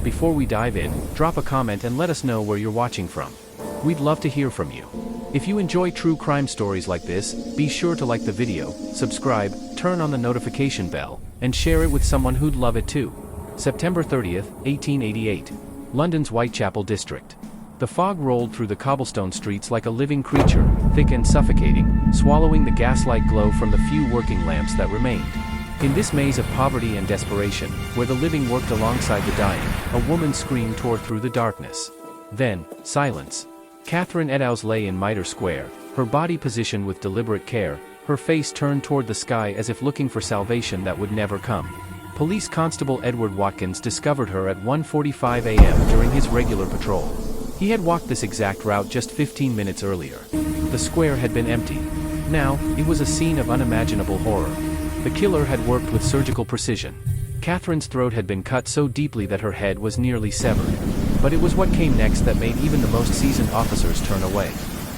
Before we dive in, drop a comment and let us know where you're watching from. We'd love to hear from you. If you enjoy true crime stories like this, be sure to like the video, subscribe, turn on the notification bell, and share it with someone who'd love it too. September 30th, 1888. London's Whitechapel district. The fog rolled through the cobblestone streets like a living creature, thick and suffocating, swallowing the gaslight glow from the few working lamps that remained. In this maze of poverty and desperation, where the living worked alongside the dying, a woman's scream tore through the darkness. Then, silence. Catherine Eddowes lay in Mitre Square, her body positioned with deliberate care, her face turned toward the sky as if looking for salvation that would never come. Police Constable Edward Watkins discovered her at 1:45 a.m. during his regular patrol. He had walked this exact route just 15 minutes earlier. The square had been empty. Now, it was a scene of unimaginable horror. The killer had worked with surgical precision. Catherine's throat had been cut so deeply that her head was nearly severed. But it was what came next that made even the most seasoned officers turn away.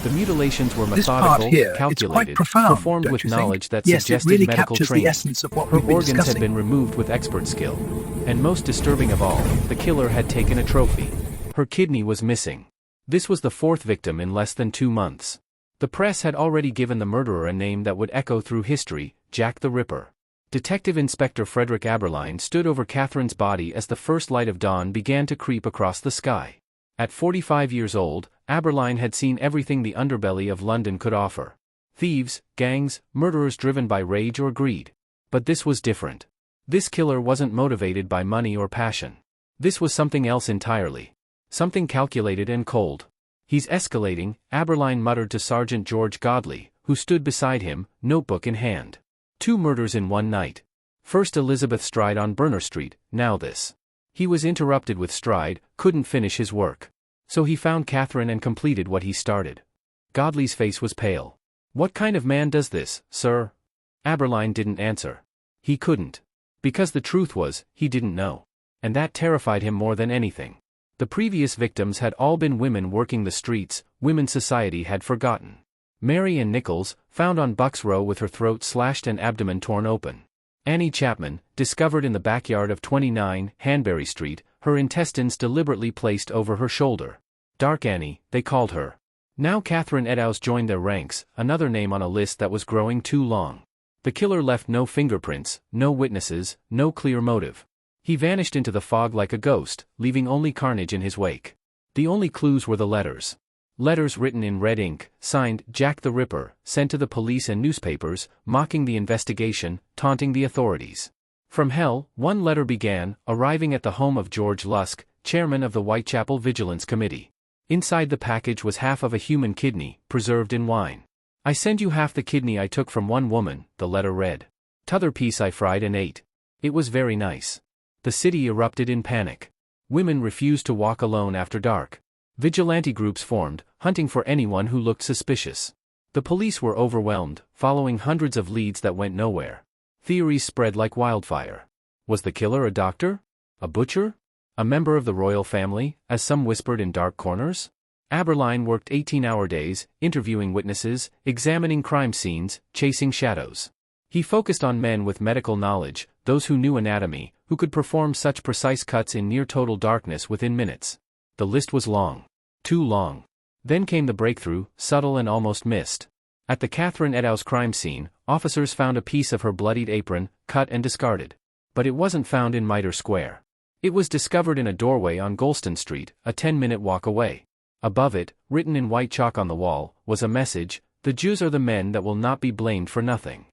The mutilations were methodical, calculated, performed with knowledge that suggested medical training. Her organs had been removed with expert skill. And most disturbing of all, the killer had taken a trophy. Her kidney was missing. This was the fourth victim in less than 2 months. The press had already given the murderer a name that would echo through history: Jack the Ripper. Detective Inspector Frederick Abberline stood over Catherine's body as the first light of dawn began to creep across the sky. At 45 years old, Abberline had seen everything the underbelly of London could offer. Thieves, gangs, murderers driven by rage or greed. But this was different. This killer wasn't motivated by money or passion. This was something else entirely. Something calculated and cold. "He's escalating," Abberline muttered to Sergeant George Godley, who stood beside him, notebook in hand. 2 murders in one night. First Elizabeth Stride on Burner Street, now this. He was interrupted with Stride, couldn't finish his work. So he found Catherine and completed what he started. Godley's face was pale. "What kind of man does this, sir?" Abberline didn't answer. He couldn't. Because the truth was, he didn't know. And that terrified him more than anything. The previous victims had all been women working the streets, women society had forgotten. Mary Ann Nichols, found on Bucks Row with her throat slashed and abdomen torn open. Annie Chapman, discovered in the backyard of 29 Hanbury Street, her intestines deliberately placed over her shoulder. Dark Annie, they called her. Now Catherine Eddowes joined their ranks, another name on a list that was growing too long. The killer left no fingerprints, no witnesses, no clear motive. He vanished into the fog like a ghost, leaving only carnage in his wake. The only clues were the letters. Letters written in red ink, signed Jack the Ripper, sent to the police and newspapers, mocking the investigation, taunting the authorities. From hell, one letter began, arriving at the home of George Lusk, chairman of the Whitechapel Vigilance Committee. Inside the package was half of a human kidney, preserved in wine. "I send you half the kidney I took from one woman," the letter read. "T'other piece I fried and ate. It was very nice." The city erupted in panic. Women refused to walk alone after dark. Vigilante groups formed, hunting for anyone who looked suspicious. The police were overwhelmed, following hundreds of leads that went nowhere. Theories spread like wildfire. Was the killer a doctor? A butcher? A member of the royal family, as some whispered in dark corners? Abberline worked 18-hour days, interviewing witnesses, examining crime scenes, chasing shadows. He focused on men with medical knowledge, those who knew anatomy, who could perform such precise cuts in near-total darkness within minutes. The list was long. Too long. Then came the breakthrough, subtle and almost missed. At the Catherine Eddowes crime scene, officers found a piece of her bloodied apron, cut and discarded. But it wasn't found in Mitre Square. It was discovered in a doorway on Golston Street, a 10-minute walk away. Above it, written in white chalk on the wall, was a message: "The Jews are the men that will not be blamed for nothing."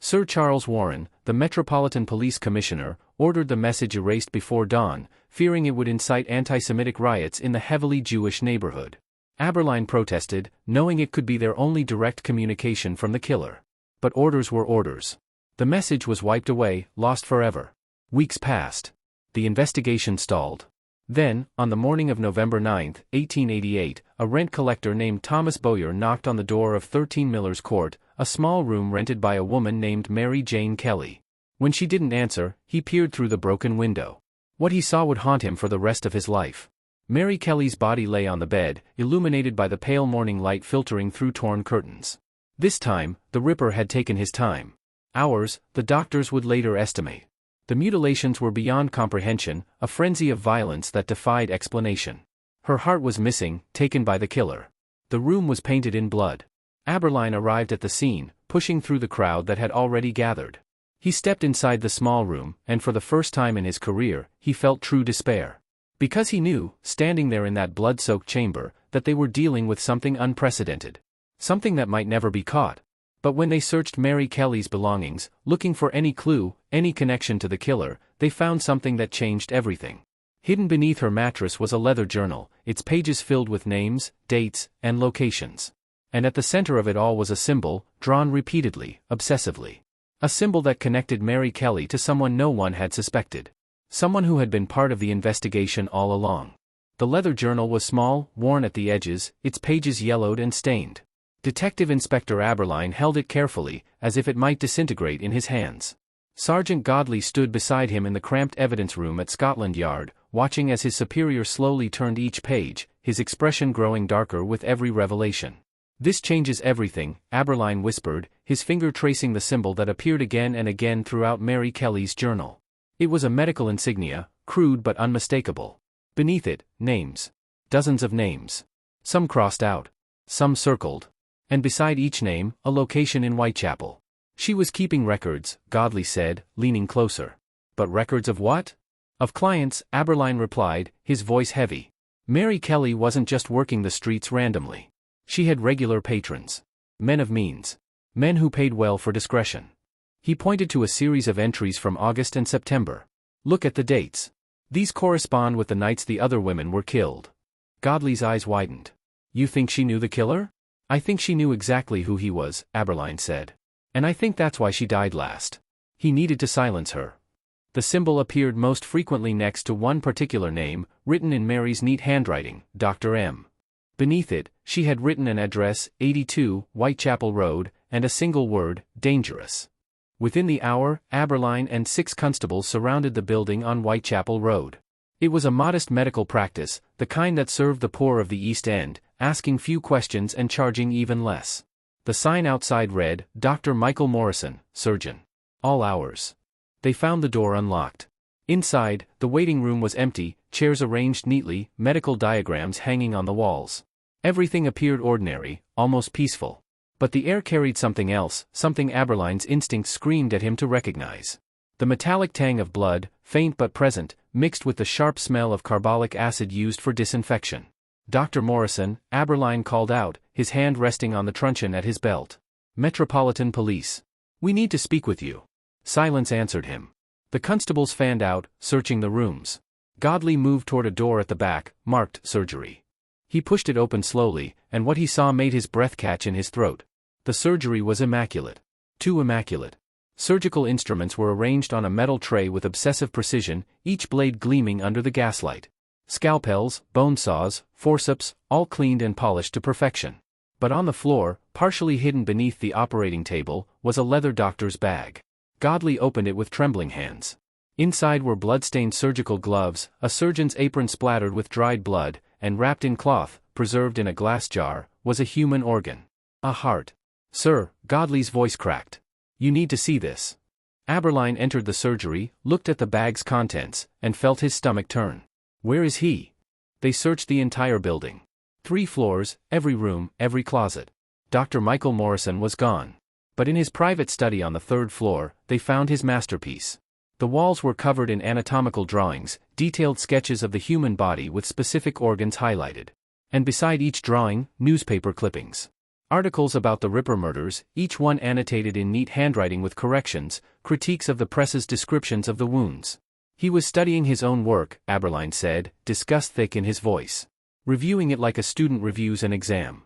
Sir Charles Warren, the Metropolitan Police Commissioner, ordered the message erased before dawn, fearing it would incite anti-Semitic riots in the heavily Jewish neighborhood. Abberline protested, knowing it could be their only direct communication from the killer. But orders were orders. The message was wiped away, lost forever. Weeks passed. The investigation stalled. Then, on the morning of November 9, 1888, a rent collector named Thomas Bowyer knocked on the door of 13 Miller's Court, a small room rented by a woman named Mary Jane Kelly. When she didn't answer, he peered through the broken window. What he saw would haunt him for the rest of his life. Mary Kelly's body lay on the bed, illuminated by the pale morning light filtering through torn curtains. This time, the Ripper had taken his time. Hours, the doctors would later estimate. The mutilations were beyond comprehension, a frenzy of violence that defied explanation. Her heart was missing, taken by the killer. The room was painted in blood. Abberline arrived at the scene, pushing through the crowd that had already gathered. He stepped inside the small room, and for the first time in his career, he felt true despair. Because he knew, standing there in that blood-soaked chamber, that they were dealing with something unprecedented. Something that might never be caught. But when they searched Mary Kelly's belongings, looking for any clue, any connection to the killer, they found something that changed everything. Hidden beneath her mattress was a leather journal, its pages filled with names, dates, and locations. And at the center of it all was a symbol, drawn repeatedly, obsessively. A symbol that connected Mary Kelly to someone no one had suspected. Someone who had been part of the investigation all along. The leather journal was small, worn at the edges, its pages yellowed and stained. Detective Inspector Abberline held it carefully, as if it might disintegrate in his hands. Sergeant Godley stood beside him in the cramped evidence room at Scotland Yard, watching as his superior slowly turned each page, his expression growing darker with every revelation. "This changes everything," Abberline whispered, his finger tracing the symbol that appeared again and again throughout Mary Kelly's journal. It was a medical insignia, crude but unmistakable. Beneath it, names. Dozens of names. Some crossed out. Some circled. And beside each name, a location in Whitechapel. She was keeping records, Godley said, leaning closer. But records of what? Of clients, Abberline replied, his voice heavy. Mary Kelly wasn't just working the streets randomly. She had regular patrons. Men of means. Men who paid well for discretion. He pointed to a series of entries from August and September. Look at the dates. These correspond with the nights the other women were killed. Godley's eyes widened. You think she knew the killer? I think she knew exactly who he was, Abberline said. And I think that's why she died last. He needed to silence her. The symbol appeared most frequently next to one particular name, written in Mary's neat handwriting, Dr. M. Beneath it, she had written an address, 82, Whitechapel Road, and a single word, dangerous. Within the hour, Abberline and 6 constables surrounded the building on Whitechapel Road. It was a modest medical practice, the kind that served the poor of the East End, asking few questions and charging even less. The sign outside read, Dr. Michael Morrison, surgeon. All hours. They found the door unlocked. Inside, the waiting room was empty, chairs arranged neatly, medical diagrams hanging on the walls. Everything appeared ordinary, almost peaceful. But the air carried something else, something Abberline's instinct screamed at him to recognize. The metallic tang of blood, faint but present, mixed with the sharp smell of carbolic acid used for disinfection. Dr. Morrison, Abberline called out, his hand resting on the truncheon at his belt. Metropolitan Police. We need to speak with you. Silence answered him. The constables fanned out, searching the rooms. Godley moved toward a door at the back, marked surgery. He pushed it open slowly, and what he saw made his breath catch in his throat. The surgery was immaculate. Too immaculate. Surgical instruments were arranged on a metal tray with obsessive precision, each blade gleaming under the gaslight. Scalpels, bone saws, forceps, all cleaned and polished to perfection. But on the floor, partially hidden beneath the operating table, was a leather doctor's bag. Godley opened it with trembling hands. Inside were blood-stained surgical gloves, a surgeon's apron splattered with dried blood, and wrapped in cloth, preserved in a glass jar, was a human organ. A heart. Sir, Godley's voice cracked. You need to see this. Abberline entered the surgery, looked at the bag's contents, and felt his stomach turn. Where is he? They searched the entire building. 3 floors, every room, every closet. Dr. Michael Morrison was gone. But in his private study on the 3rd floor, they found his masterpiece. The walls were covered in anatomical drawings, detailed sketches of the human body with specific organs highlighted. And beside each drawing, newspaper clippings. Articles about the Ripper murders, each one annotated in neat handwriting with corrections, critiques of the press's descriptions of the wounds. He was studying his own work, Abberline said, disgust thick in his voice. Reviewing it like a student reviews an exam.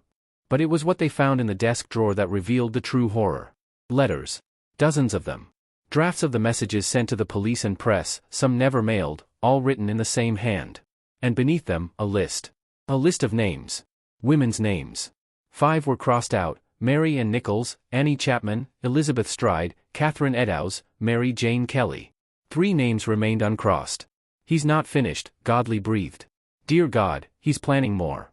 But it was what they found in the desk drawer that revealed the true horror. Letters. Dozens of them. Drafts of the messages sent to the police and press, some never mailed, all written in the same hand. And beneath them, a list. A list of names. Women's names. 5 were crossed out, Mary Ann Nichols, Annie Chapman, Elizabeth Stride, Catherine Eddowes, Mary Jane Kelly. 3 names remained uncrossed. He's not finished, Godley breathed. Dear God, he's planning more.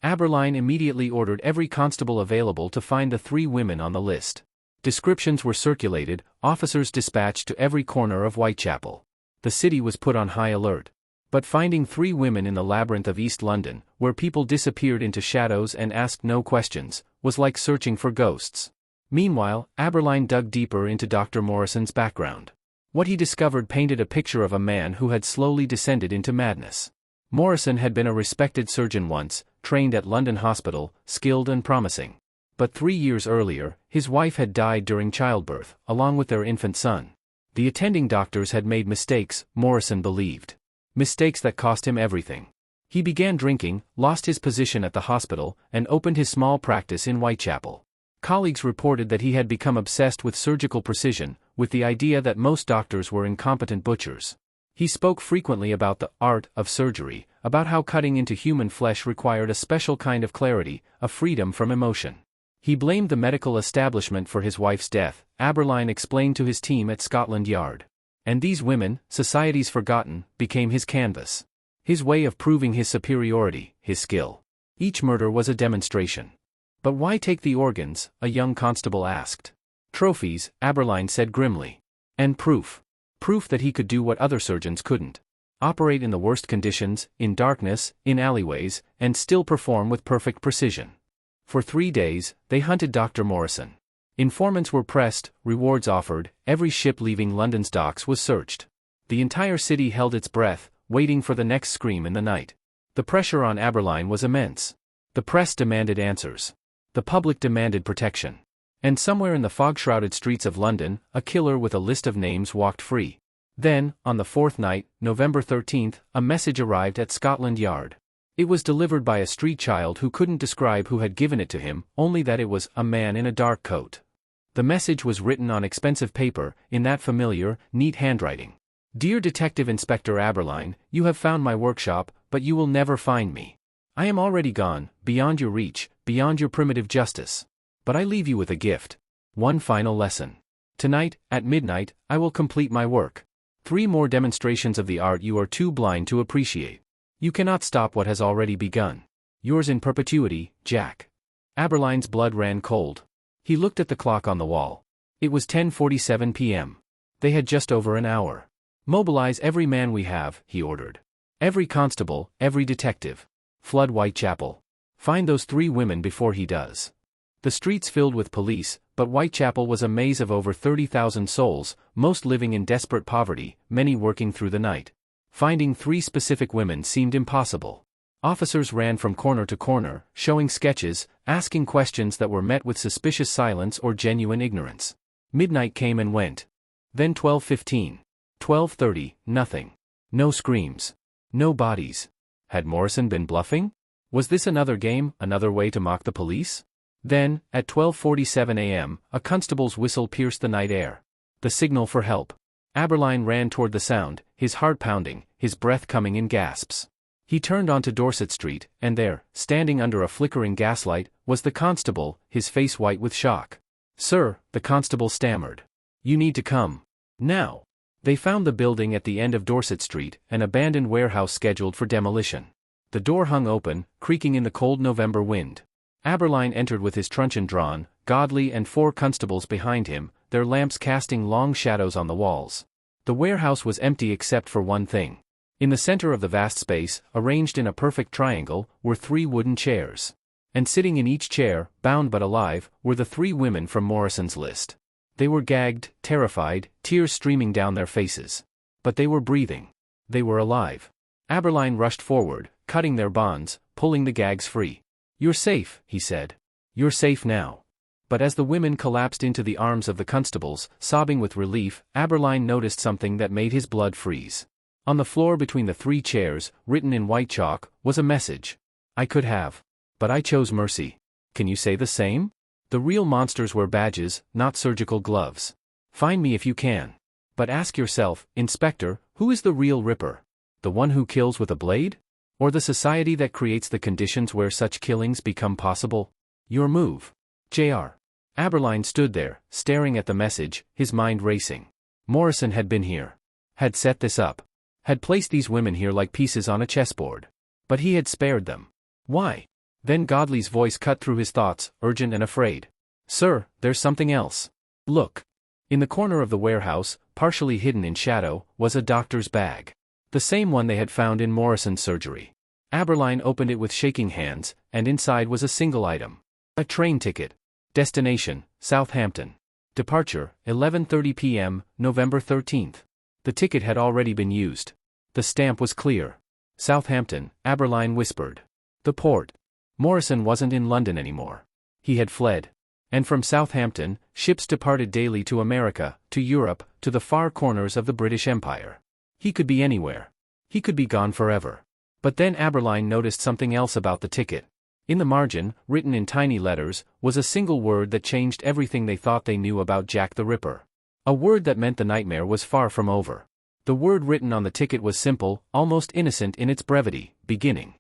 Abberline immediately ordered every constable available to find the 3 women on the list. Descriptions were circulated, officers dispatched to every corner of Whitechapel. The city was put on high alert. But finding 3 women in the labyrinth of East London, where people disappeared into shadows and asked no questions, was like searching for ghosts. Meanwhile, Abberline dug deeper into Dr. Morrison's background. What he discovered painted a picture of a man who had slowly descended into madness. Morrison had been a respected surgeon once, trained at London Hospital, skilled and promising. But 3 years earlier, his wife had died during childbirth, along with their infant son. The attending doctors had made mistakes, Morrison believed. Mistakes that cost him everything. He began drinking, lost his position at the hospital, and opened his small practice in Whitechapel. Colleagues reported that he had become obsessed with surgical precision, with the idea that most doctors were incompetent butchers. He spoke frequently about the art of surgery, about how cutting into human flesh required a special kind of clarity, a freedom from emotion. He blamed the medical establishment for his wife's death, Abberline explained to his team at Scotland Yard. And these women, society's forgotten, became his canvas. His way of proving his superiority, his skill. Each murder was a demonstration. But why take the organs? A young constable asked. Trophies, Abberline said grimly. And proof. Proof that he could do what other surgeons couldn't. Operate in the worst conditions, in darkness, in alleyways, and still perform with perfect precision. For 3 days, they hunted Dr. Morrison. Informants were pressed, rewards offered, every ship leaving London's docks was searched. The entire city held its breath, waiting for the next scream in the night. The pressure on Abberline was immense. The press demanded answers. The public demanded protection. And somewhere in the fog-shrouded streets of London, a killer with a list of names walked free. Then, on the 4th night, November 13th, a message arrived at Scotland Yard. It was delivered by a street child who couldn't describe who had given it to him, only that it was a man in a dark coat. The message was written on expensive paper, in that familiar, neat handwriting. Dear Detective Inspector Abberline, you have found my workshop, but you will never find me. I am already gone, beyond your reach, beyond your primitive justice. But I leave you with a gift. One final lesson. Tonight, at midnight, I will complete my work. 3 more demonstrations of the art you are too blind to appreciate. You cannot stop what has already begun. Yours in perpetuity, Jack. Abberline's blood ran cold. He looked at the clock on the wall. It was 10:47 p.m. They had just over an hour. Mobilize every man we have, he ordered. Every constable, every detective. Flood Whitechapel. Find those 3 women before he does. The streets filled with police, but Whitechapel was a maze of over 30,000 souls, most living in desperate poverty, many working through the night. Finding 3 specific women seemed impossible. Officers ran from corner to corner, showing sketches, asking questions that were met with suspicious silence or genuine ignorance. Midnight came and went. Then 12:15. 12:30, nothing. No screams. No bodies. Had Morrison been bluffing? Was this another game, another way to mock the police? Then, at 12:47 a.m., a constable's whistle pierced the night air. The signal for help. Abberline ran toward the sound, his heart pounding, his breath coming in gasps. He turned onto Dorset Street, and there, standing under a flickering gaslight, was the constable, his face white with shock. "Sir," the constable stammered. "You need to come. Now." They found the building at the end of Dorset Street, an abandoned warehouse scheduled for demolition. The door hung open, creaking in the cold November wind. Abberline entered with his truncheon drawn, Godley and 4 constables behind him, their lamps casting long shadows on the walls. The warehouse was empty except for one thing. In the center of the vast space, arranged in a perfect triangle, were 3 wooden chairs. And sitting in each chair, bound but alive, were the 3 women from Morrison's list. They were gagged, terrified, tears streaming down their faces. But they were breathing. They were alive. Abberline rushed forward, cutting their bonds, pulling the gags free. "You're safe," he said. "You're safe now." But as the women collapsed into the arms of the constables, sobbing with relief, Abberline noticed something that made his blood freeze. On the floor between the 3 chairs, written in white chalk, was a message. "I could have. But I chose mercy. Can you say the same? The real monsters wear badges, not surgical gloves. Find me if you can. But ask yourself, Inspector, who is the real Ripper? The one who kills with a blade? Or the society that creates the conditions where such killings become possible? Your move. Jr." Abberline stood there, staring at the message, his mind racing. Morrison had been here. Had set this up. Had placed these women here like pieces on a chessboard. But he had spared them. Why? Then Godley's voice cut through his thoughts, urgent and afraid. "Sir, there's something else. Look. In the corner of the warehouse, partially hidden in shadow, was a doctor's bag. The same one they had found in Morrison's surgery. Abberline opened it with shaking hands, and inside was a single item. A train ticket. Destination, Southampton. Departure, 11:30 p.m., November 13th. The ticket had already been used. The stamp was clear. Southampton, Abberline whispered. The port. Morrison wasn't in London anymore. He had fled. And from Southampton, ships departed daily to America, to Europe, to the far corners of the British Empire. He could be anywhere. He could be gone forever. But then Abberline noticed something else about the ticket. In the margin, written in tiny letters, was a single word that changed everything they thought they knew about Jack the Ripper. A word that meant the nightmare was far from over. The word written on the ticket was simple, almost innocent in its brevity: beginning.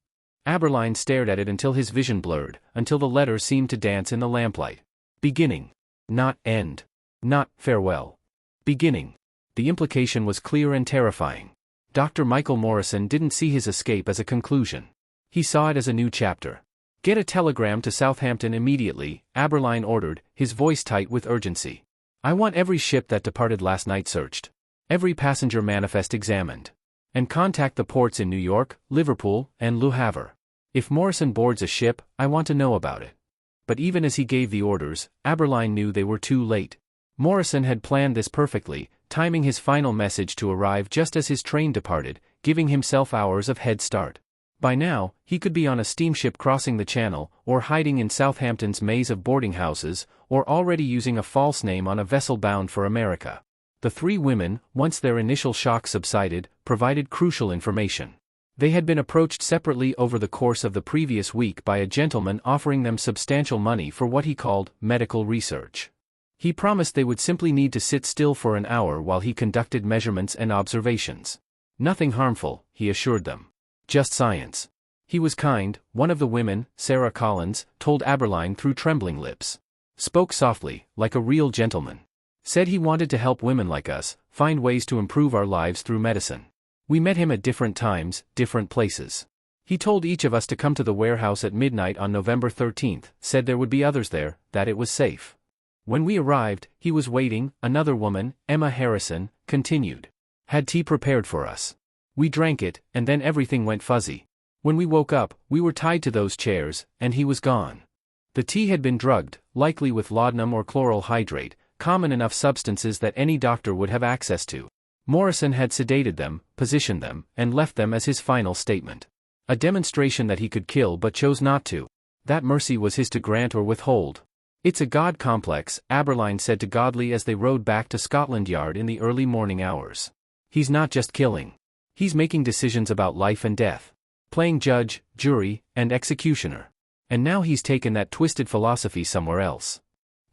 Abberline stared at it until his vision blurred, until the letters seemed to dance in the lamplight. Beginning. Not end. Not farewell. Beginning. The implication was clear and terrifying. Dr. Michael Morrison didn't see his escape as a conclusion. He saw it as a new chapter. Get a telegram to Southampton immediately, Abberline ordered, his voice tight with urgency. I want every ship that departed last night searched. Every passenger manifest examined. And contact the ports in New York, Liverpool, and Le Havre. If Morrison boards a ship, I want to know about it. But even as he gave the orders, Abberline knew they were too late. Morrison had planned this perfectly, timing his final message to arrive just as his train departed, giving himself hours of head start. By now, he could be on a steamship crossing the Channel, or hiding in Southampton's maze of boarding houses, or already using a false name on a vessel bound for America. The three women, once their initial shock subsided, provided crucial information. They had been approached separately over the course of the previous week by a gentleman offering them substantial money for what he called medical research. He promised they would simply need to sit still for an hour while he conducted measurements and observations. Nothing harmful, he assured them. Just science. He was kind, one of the women, Sarah Collins, told Abberline through trembling lips. Spoke softly, like a real gentleman. Said he wanted to help women like us, find ways to improve our lives through medicine. We met him at different times, different places. He told each of us to come to the warehouse at midnight on November 13th, said there would be others there, that it was safe. When we arrived, he was waiting, another woman, Emma Harrison, continued. Had tea prepared for us. We drank it, and then everything went fuzzy. When we woke up, we were tied to those chairs, and he was gone. The tea had been drugged, likely with laudanum or chloral hydrate, common enough substances that any doctor would have access to. Morrison had sedated them, positioned them, and left them as his final statement. A demonstration that he could kill but chose not to. That mercy was his to grant or withhold. It's a God complex, Abberline said to Godley as they rode back to Scotland Yard in the early morning hours. He's not just killing. He's making decisions about life and death. Playing judge, jury, and executioner. And now he's taken that twisted philosophy somewhere else.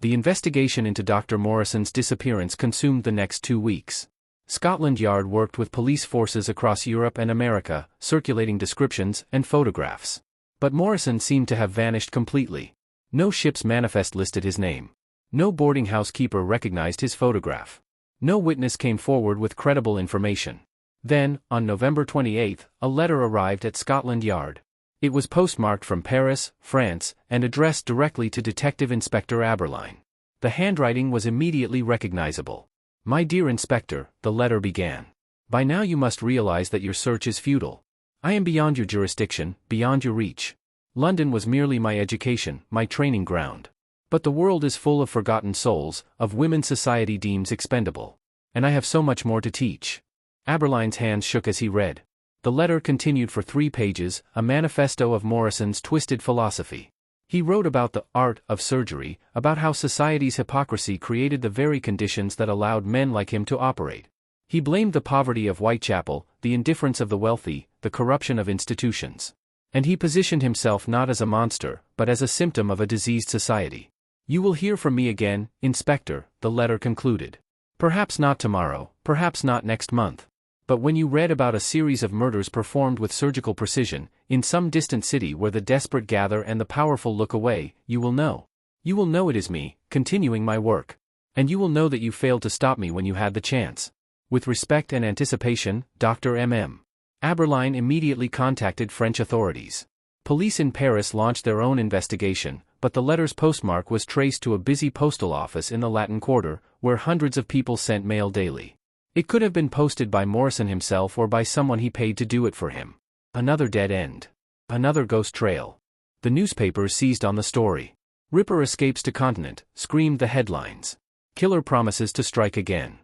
The investigation into Dr. Morrison's disappearance consumed the next 2 weeks. Scotland Yard worked with police forces across Europe and America, circulating descriptions and photographs. But Morrison seemed to have vanished completely. No ship's manifest listed his name. No boarding house keeper recognized his photograph. No witness came forward with credible information. Then, on November 28, a letter arrived at Scotland Yard. It was postmarked from Paris, France, and addressed directly to Detective Inspector Abberline. The handwriting was immediately recognizable. My dear Inspector, the letter began. By now you must realize that your search is futile. I am beyond your jurisdiction, beyond your reach. London was merely my education, my training ground. But the world is full of forgotten souls, of women society deems expendable. And I have so much more to teach. Abberline's hands shook as he read. The letter continued for 3 pages, a manifesto of Morrison's twisted philosophy. He wrote about the art of surgery, about how society's hypocrisy created the very conditions that allowed men like him to operate. He blamed the poverty of Whitechapel, the indifference of the wealthy, the corruption of institutions. And he positioned himself not as a monster, but as a symptom of a diseased society. You will hear from me again, Inspector, the letter concluded. Perhaps not tomorrow, perhaps not next month. But when you read about a series of murders performed with surgical precision, in some distant city where the desperate gather and the powerful look away, you will know. You will know it is me, continuing my work. And you will know that you failed to stop me when you had the chance. With respect and anticipation, Dr. M.M. Abberline immediately contacted French authorities. Police in Paris launched their own investigation, but the letter's postmark was traced to a busy postal office in the Latin Quarter, where hundreds of people sent mail daily. It could have been posted by Morrison himself or by someone he paid to do it for him. Another dead end. Another ghost trail. The newspapers seized on the story. Ripper escapes to continent, screamed the headlines. Killer promises to strike again.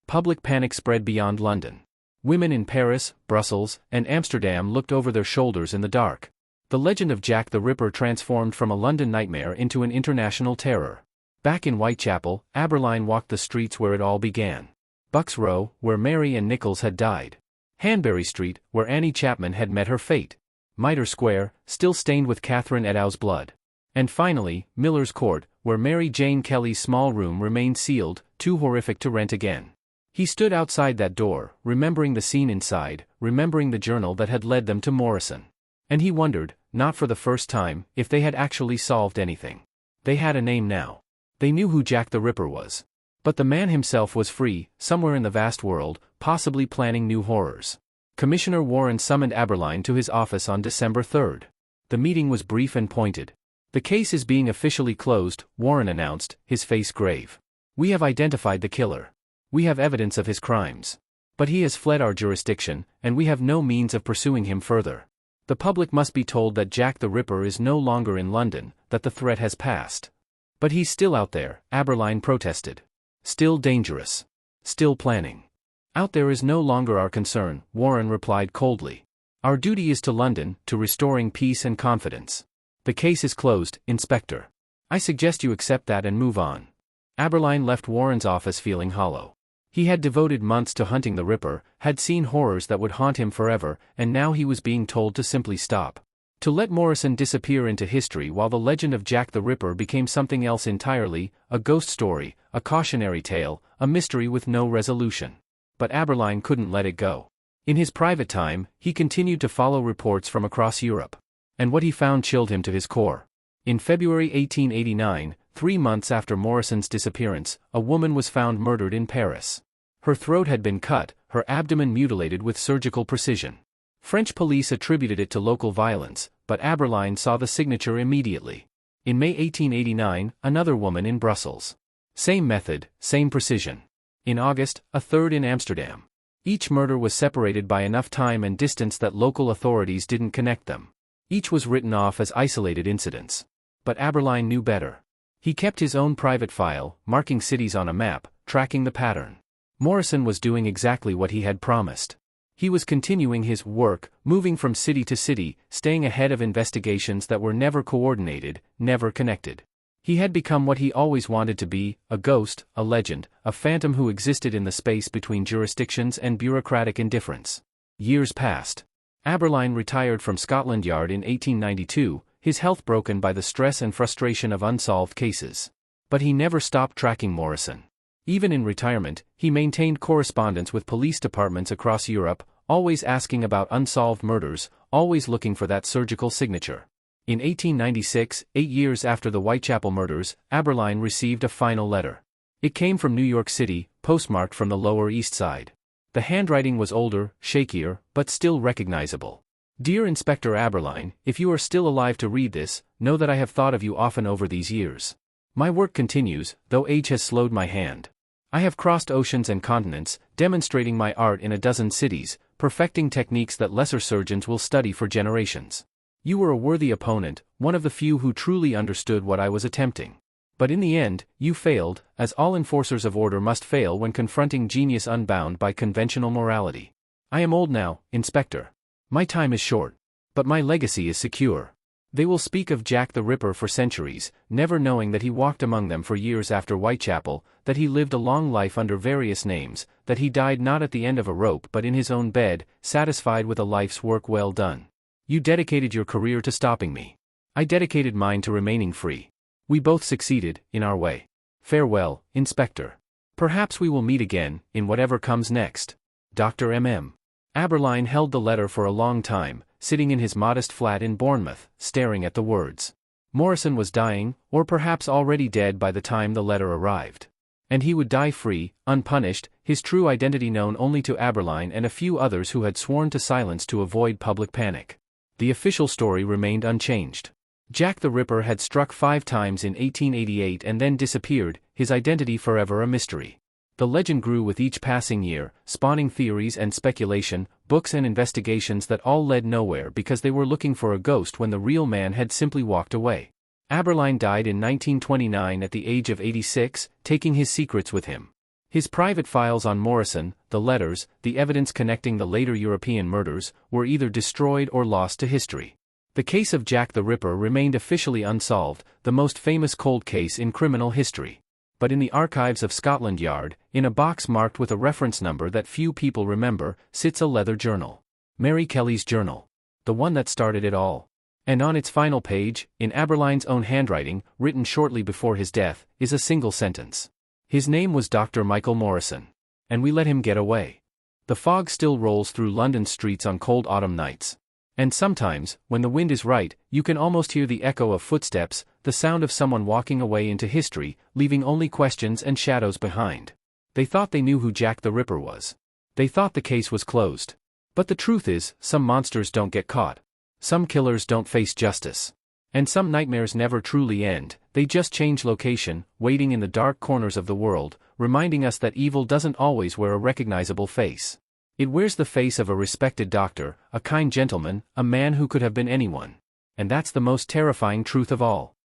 Public panic spread beyond London. Women in Paris, Brussels, and Amsterdam looked over their shoulders in the dark. The legend of Jack the Ripper transformed from a London nightmare into an international terror. Back in Whitechapel, Abberline walked the streets where it all began. Bucks Row, where Mary and Nichols had died. Hanbury Street, where Annie Chapman had met her fate. Mitre Square, still stained with Catherine Eddowes' blood. And finally, Miller's Court, where Mary Jane Kelly's small room remained sealed, too horrific to rent again. He stood outside that door, remembering the scene inside, remembering the journal that had led them to Morrison. And he wondered, not for the first time, if they had actually solved anything. They had a name now. They knew who Jack the Ripper was. But the man himself was free, somewhere in the vast world, possibly planning new horrors. Commissioner Warren summoned Abberline to his office on December 3rd. The meeting was brief and pointed. "The case is being officially closed," Warren announced, his face grave. "We have identified the killer. We have evidence of his crimes. But he has fled our jurisdiction, and we have no means of pursuing him further. The public must be told that Jack the Ripper is no longer in London, that the threat has passed." "But he's still out there," Abberline protested. "Still dangerous. Still planning." "Out there is no longer our concern," Warren replied coldly. "Our duty is to London, to restoring peace and confidence. The case is closed, Inspector. I suggest you accept that and move on." Abberline left Warren's office feeling hollow. He had devoted months to hunting the Ripper, had seen horrors that would haunt him forever, and now he was being told to simply stop. To let Morrison disappear into history while the legend of Jack the Ripper became something else entirely, a ghost story, a cautionary tale, a mystery with no resolution. But Abberline couldn't let it go. In his private time, he continued to follow reports from across Europe. And what he found chilled him to his core. In February 1889, 3 months after Morrison's disappearance, a woman was found murdered in Paris. Her throat had been cut, her abdomen mutilated with surgical precision. French police attributed it to local violence, but Abberline saw the signature immediately. In May 1889, another woman in Brussels. Same method, same precision. In August, a third in Amsterdam. Each murder was separated by enough time and distance that local authorities didn't connect them. Each was written off as isolated incidents. But Abberline knew better. He kept his own private file, marking cities on a map, tracking the pattern. Morrison was doing exactly what he had promised. He was continuing his work, moving from city to city, staying ahead of investigations that were never coordinated, never connected. He had become what he always wanted to be, a ghost, a legend, a phantom who existed in the space between jurisdictions and bureaucratic indifference. Years passed. Abberline retired from Scotland Yard in 1892, his health broken by the stress and frustration of unsolved cases. But he never stopped tracking Morrison. Even in retirement, he maintained correspondence with police departments across Europe, always asking about unsolved murders, always looking for that surgical signature. In 1896, 8 years after the Whitechapel murders, Abberline received a final letter. It came from New York City, postmarked from the Lower East Side. The handwriting was older, shakier, but still recognizable. "Dear Inspector Abberline, if you are still alive to read this, know that I have thought of you often over these years. My work continues, though age has slowed my hand. I have crossed oceans and continents, demonstrating my art in a dozen cities, perfecting techniques that lesser surgeons will study for generations. You were a worthy opponent, one of the few who truly understood what I was attempting. But in the end, you failed, as all enforcers of order must fail when confronting genius unbound by conventional morality. I am old now, Inspector. My time is short. But my legacy is secure. They will speak of Jack the Ripper for centuries, never knowing that he walked among them for years after Whitechapel, that he lived a long life under various names, that he died not at the end of a rope but in his own bed, satisfied with a life's work well done. You dedicated your career to stopping me. I dedicated mine to remaining free. We both succeeded, in our way. Farewell, Inspector. Perhaps we will meet again, in whatever comes next. Dr. M.M. Abberline held the letter for a long time, sitting in his modest flat in Bournemouth, staring at the words. Morrison was dying, or perhaps already dead by the time the letter arrived. And he would die free, unpunished, his true identity known only to Abberline and a few others who had sworn to silence to avoid public panic. The official story remained unchanged. Jack the Ripper had struck 5 times in 1888 and then disappeared, his identity forever a mystery. The legend grew with each passing year, spawning theories and speculation, books and investigations that all led nowhere because they were looking for a ghost when the real man had simply walked away. Abberline died in 1929 at the age of 86, taking his secrets with him. His private files on Morrison, the letters, the evidence connecting the later European murders, were either destroyed or lost to history. The case of Jack the Ripper remained officially unsolved, the most famous cold case in criminal history. But in the archives of Scotland Yard, in a box marked with a reference number that few people remember, sits a leather journal. Mary Kelly's journal. The one that started it all. And on its final page, in Abberline's own handwriting, written shortly before his death, is a single sentence. His name was Dr. Michael Morrison. And we let him get away. The fog still rolls through London's streets on cold autumn nights. And sometimes, when the wind is right, you can almost hear the echo of footsteps, the sound of someone walking away into history, leaving only questions and shadows behind. They thought they knew who Jack the Ripper was. They thought the case was closed. But the truth is, some monsters don't get caught. Some killers don't face justice. And some nightmares never truly end, they just change location, waiting in the dark corners of the world, reminding us that evil doesn't always wear a recognizable face. It wears the face of a respected doctor, a kind gentleman, a man who could have been anyone. And that's the most terrifying truth of all.